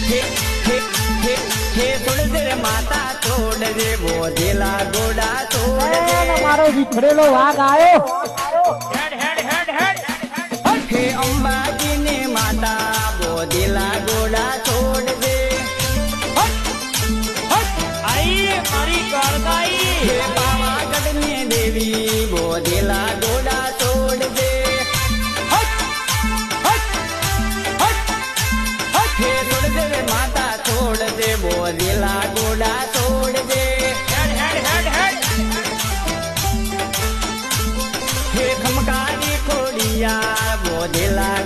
હે હે હે હે છોડ દે રે માતા છોડ દે બોધેલા ગોડા છોડ દે મારો વિખરેલો વાઘ આવ્યો હેડ હેડ હેડ હેડ હે અંબાજી ને માતા બોધેલા ગોડા છોડ દે આઈ મારી ગળગાઈ હે પાવાગઢ ને દેવી બોધેલા ગોડા છોડ દે હે છોડ દે રે માતા છોડ દે બોધેલા ગોડા છોડ દે હેડ હેડ હેડ હેડ હે ખમકારી ખોડિયા બોધેલા